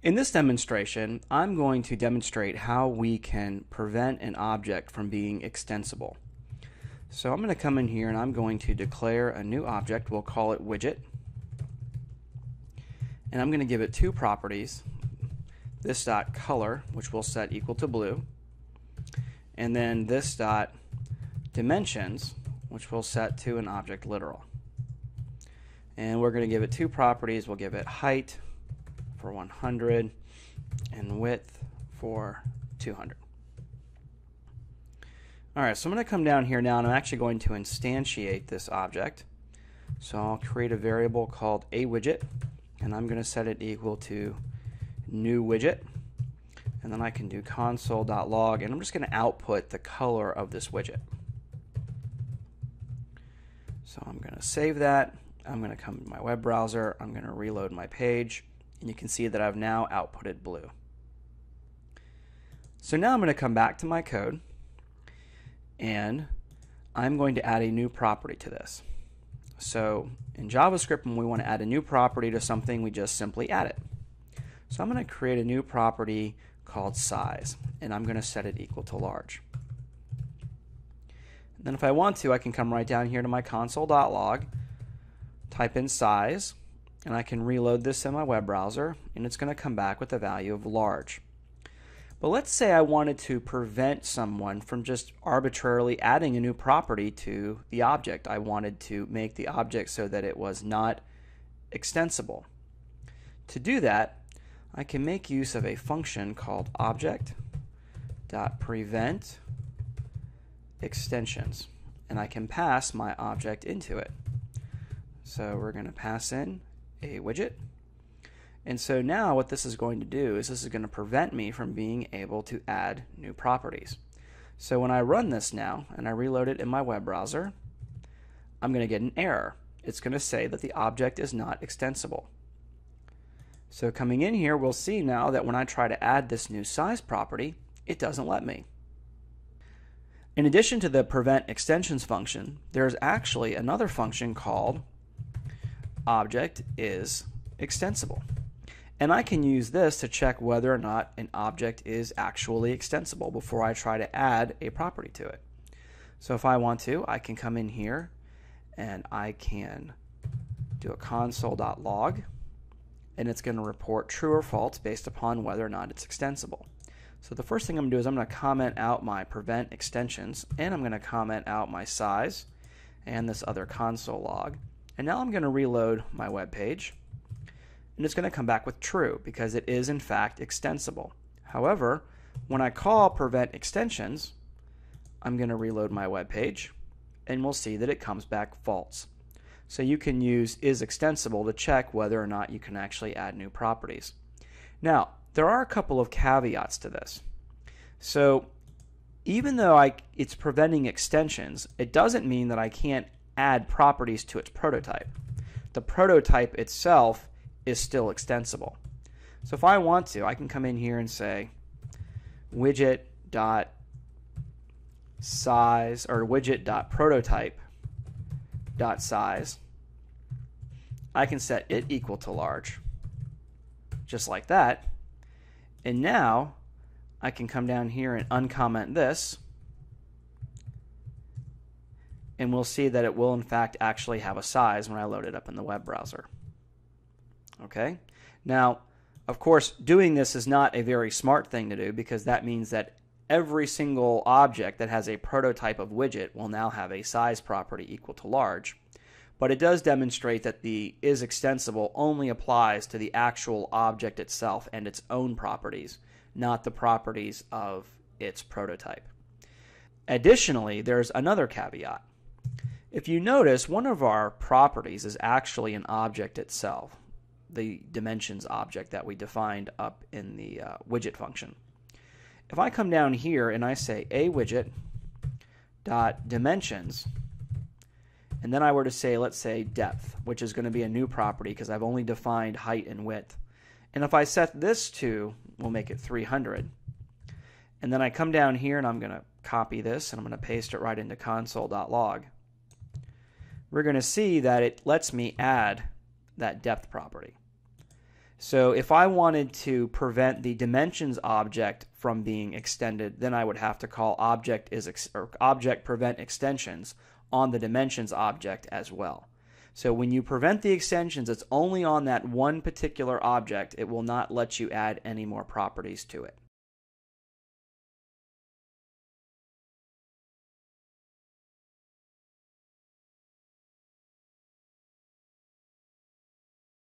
In this demonstration, I'm going to demonstrate how we can prevent an object from being extensible. So I'm going to come in here and I'm going to declare a new object. We'll call it Widget. And I'm going to give it two properties. This dot color, which we'll set equal to blue. And then this dot dimensions, which we'll set to an object literal. And we're going to give it two properties. We'll give it height for 100 and width for 200. Alright, so I'm going to come down here now and I'm actually going to instantiate this object. So I'll create a variable called aWidget and I'm going to set it equal to new widget, and then I can do console.log and I'm just going to output the color of this widget. So I'm going to save that. I'm going to come to my web browser. I'm going to reload my page. And you can see that I've now outputted blue. So now I'm going to come back to my code and I'm going to add a new property to this. So in JavaScript, when we want to add a new property to something, we just simply add it. So I'm going to create a new property called size and I'm going to set it equal to large. And then if I want to, I can come right down here to my console.log, type in size, and I can reload this in my web browser and it's going to come back with the value of large. But let's say I wanted to prevent someone from just arbitrarily adding a new property to the object. I wanted to make the object so that it was not extensible. To do that, I can make use of a function called object.prevent extensions, and I can pass my object into it. So we're going to pass in a widget. And so now what this is going to do is this is going to prevent me from being able to add new properties. So when I run this now and I reload it in my web browser, I'm going to get an error. It's going to say that the object is not extensible. So coming in here, we'll see now that when I try to add this new size property, it doesn't let me. In addition to the prevent extensions function, there's actually another function called object is extensible. And I can use this to check whether or not an object is actually extensible before I try to add a property to it. So if I want to, I can come in here and I can do a console.log and it's going to report true or false based upon whether or not it's extensible. So the first thing I'm going to do is I'm going to comment out my prevent extensions and I'm going to comment out my size and this other console log. And now I'm going to reload my web page and it's going to come back with true because it is in fact extensible. However, when I call prevent extensions, I'm going to reload my web page and we'll see that it comes back false. So you can use is extensible to check whether or not you can actually add new properties. Now, there are a couple of caveats to this. So even though it's preventing extensions, it doesn't mean that I can't add properties to its prototype. The prototype itself is still extensible. So if I want to, I can come in here and say widget.size or widget.prototype.size. I can set it equal to large, just like that. And now I can come down here and uncomment this and we'll see that it will in fact actually have a size when I load it up in the web browser. Okay? Now, of course, doing this is not a very smart thing to do because that means that every single object that has a prototype of widget will now have a size property equal to large. But it does demonstrate that the is extensible only applies to the actual object itself and its own properties, not the properties of its prototype. Additionally, there's another caveat. If you notice, one of our properties is actually an object itself, the dimensions object that we defined up in the widget function. If I come down here and I say aWidget.dimensions, and then I were to say, let's say depth, which is going to be a new property because I've only defined height and width. And if I set this to, we'll make it 300. And then I come down here and I'm going to copy this and I'm going to paste it right into console.log. We're going to see that it lets me add that depth property. So if I wanted to prevent the dimensions object from being extended, then I would have to call object prevent extensions on the dimensions object as well. So when you prevent the extensions, it's only on that one particular object. It will not let you add any more properties to it.